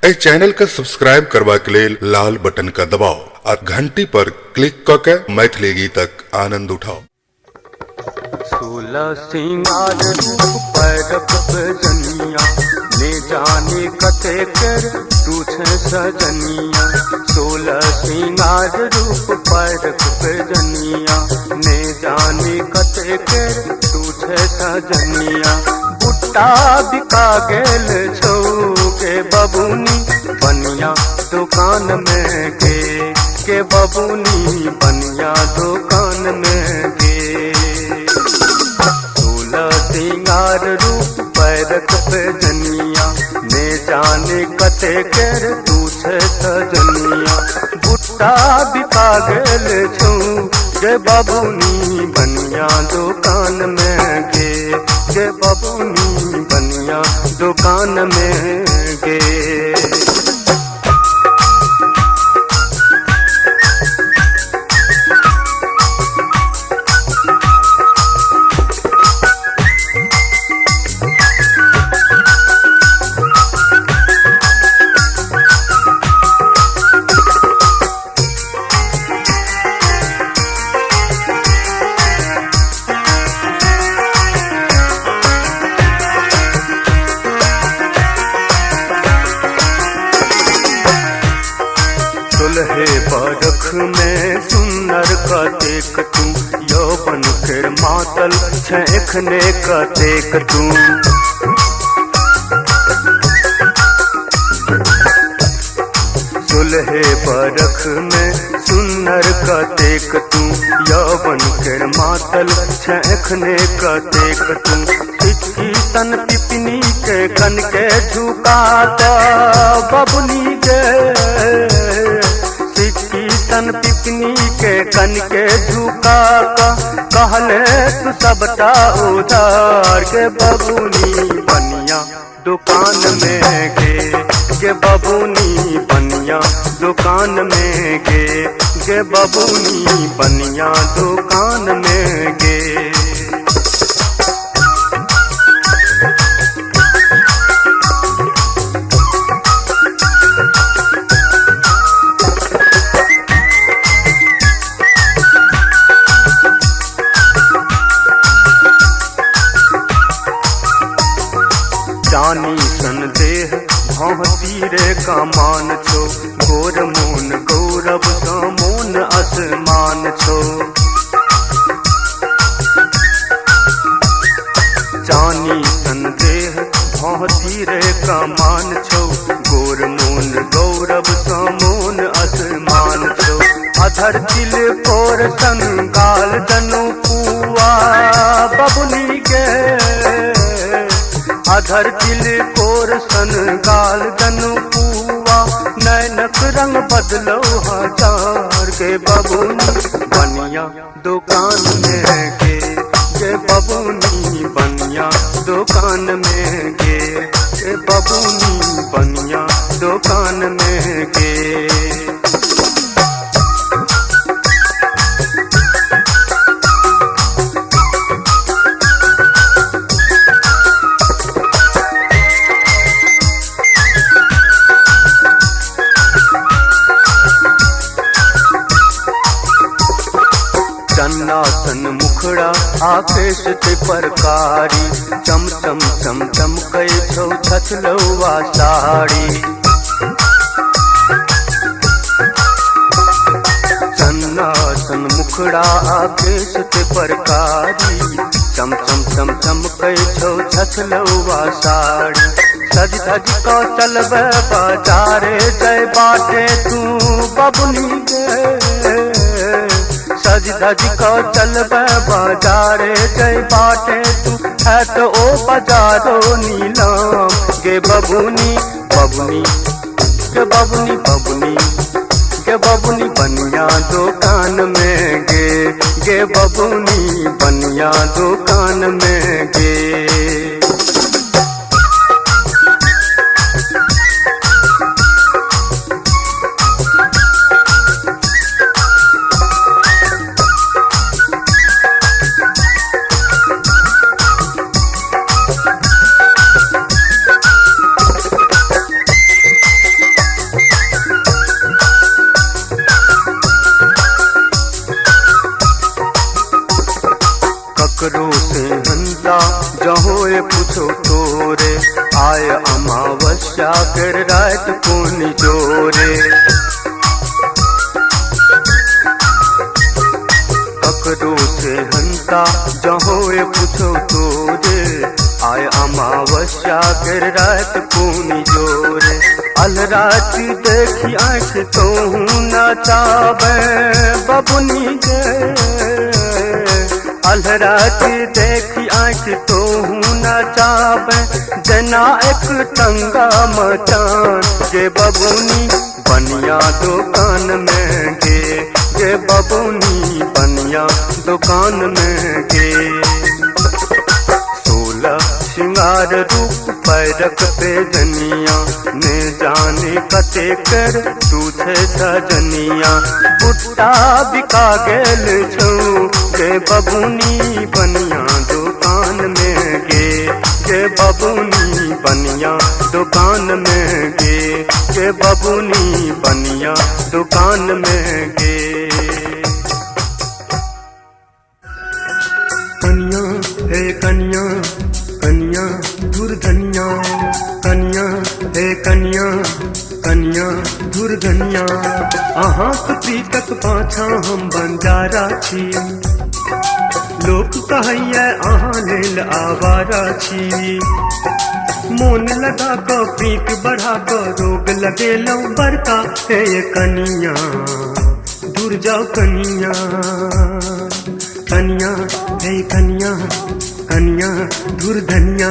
इस channel का subscribe करवा के लिए लाल बटन का दबाओ और घंटी पर क्लिक करके मैथिली गीतक आनंद उठाओ। सोलह सिंगार रूप पैरक बजनिया ने जाने कते कर तू छे सजनिया। सोलह सिंगार रूप पैरक बजनिया ने जाने कते कर तू छे सजनिया। बुट्टा बिका गेल छौ के बबुनी बनिया दुकान में के बबुनी बनिया दुकान में गे। सिंगार रूप पैरक बजनिया ने जाने कते कर तू छे सजनिया। बुट्टा बिका गेल छौ गे बबुनी बनिया दुकान में गे बबुनी बनिया दुकान में गे। दुल्हे बरख में सुंदर कतेक तू यौवन फिर मातल छेखने कतेक तू। दुल्हे बरख में सुंदर कतेक तू यौवन फिर मातल छेखने कतेक तू। सिक्की तन पिपनी के कन के झुकाता बबुनी के तन पिपनी के कन के झुका कहले तू सबटा उधार के बबुनी बनिया दुकान में गे बबुनी बनिया दुकान में गे बबुनी बनिया दुकान में गे। जानी सन देह भौती रे कमान छो गोर मोन गौरव समोन आसमान छो। जानी सन देह भौती रे कमान छो गोर मोन गौरव समोन आसमान छो। अधर तिल कोर संगाल जनु पुआ बबुनी के अधर तिल कोर सन गाल जनु पुआ नैनक रंग बदलो हजार के बबुनी बनिया दुकान में गे बबुनी बनिया दुकान में गे बबुनी बनिया दुकान में गे। चन्नासन मुखड़ा आकेश ते परकारी चम चम चम चमकै छौ छछलौआ साड़ी। चन्नासन मुखड़ा आकेश ते परकारी चम चम चम चमकै छौ छछलौआ साड़ी। सज धज को चलबे बाजारे जय बाटे तू बबुनी गे। सज धज को चलबे बाजारे जय बाटे तू है तो ओ बाजारो नीलाम गे बबुनी बबुनी गे बबुनी बबुनी गे बबुनी बनिया दुकान में गे बबुनी बनिया दुकान में गे। पूछो तोरे आय अमावस्या कर रात कोनी जोरे ककरो से हंता जहोए पूछो तोरे आय अमावस्या कर रात कोनी जोरे अलरात देखी आँख तो नचावे बबुनी के अलरात देखी आँख तो नचावे जना एक टंगा मचान गे बबुनी बनिया दुकान में गे बबुनी बनिया दुकान में गे 16 श्रृंगार रूप पैरक पे जनिया ने जाने कते कर तुझे सजनिया बुट्टा बिका गेल छौ गे बबुनी बनिया दुकान में गे बबुनी बनिया दुकान में गे बबुनी बनिया दुकान में गे कन्या हे कन्या कन्या दुर्धनिया कन्या हे कन्या कन्या दुर्धनिया अहाँक प्रीतक पाछा हम बंजारा छी लोक कहैया अहाँ लेल आवारा छी मोन लगा क प्रीत बढ़ा क रोग लगेलौ बड़का हे कन्या दूर जाओ कन्या कन्या हे कन्या कन्या दुर्धनिया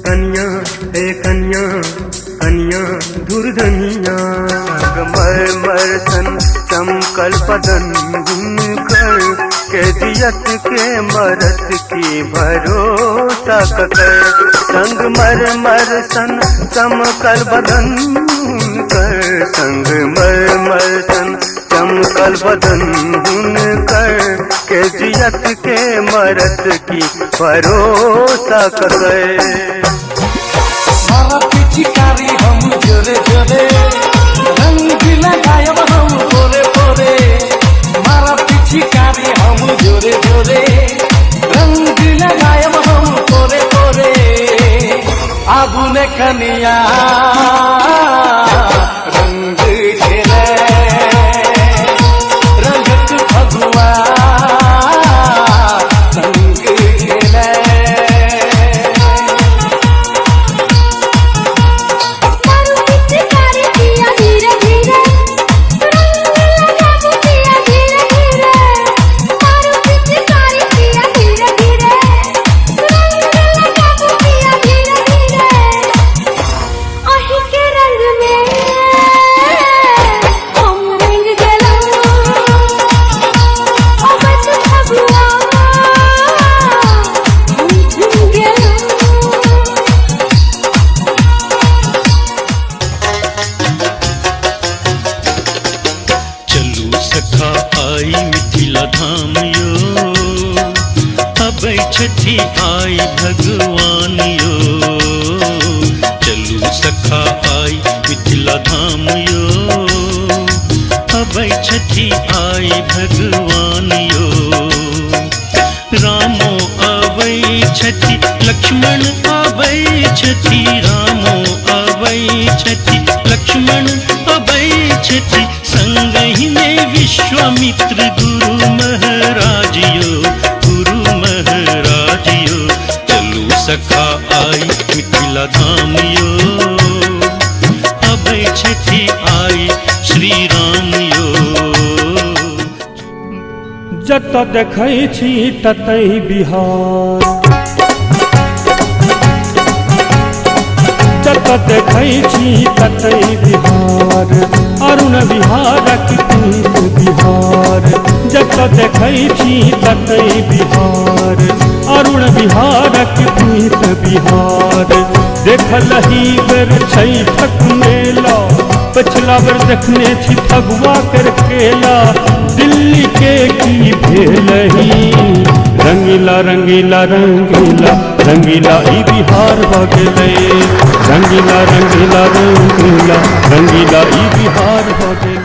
कन्या हे कन्या कन्या दुर्धनिया मर सन चमकल बदन कर के दियत के मरत की भरोसा कर संग मर सन चमकल बदन कर संग मर सन चमकल बदन कर के जियत के मरत की भरोसा कर मारा पिचकारी हम जोरे जोरे रंग लगायब हम पोरे पोरे मारा पिचकारी हम जोरे जोरे रंग लगायब हम पोरे पोरे आबुने कनिया रंग खेले रंगत फगुआ संग खेले छठी आई भगवान यो चलू सखा आई मिथिला धाम यो अबै छठी आई भगवान यो रामो अबै छठी लक्ष्मण अबै छठी रामो अबै छठी लक्ष्मण अबै छठी संग ही में विश्वामित्र गुरु महाराज यो सखा आई मिथिला धाम यो अबै छठी आई श्री राम यो जत देखै छी ततै बिहार जत देखै छी ततै बिहार अरुण बिहारक प्रीत बिहार जत देखै छी ततै बिहार अरुण बिहारक प्रीत बिहार देखलही बेर छठक मेला पछला बेर देखने छी फगुआ कर केला दिल्ली के की भेलही रंगीला रंगीला रंगीला रंगीला ई बिहार भ गेलै रंगीला रंगीला रंगीला रंगीला ई बिहार भ गेलै।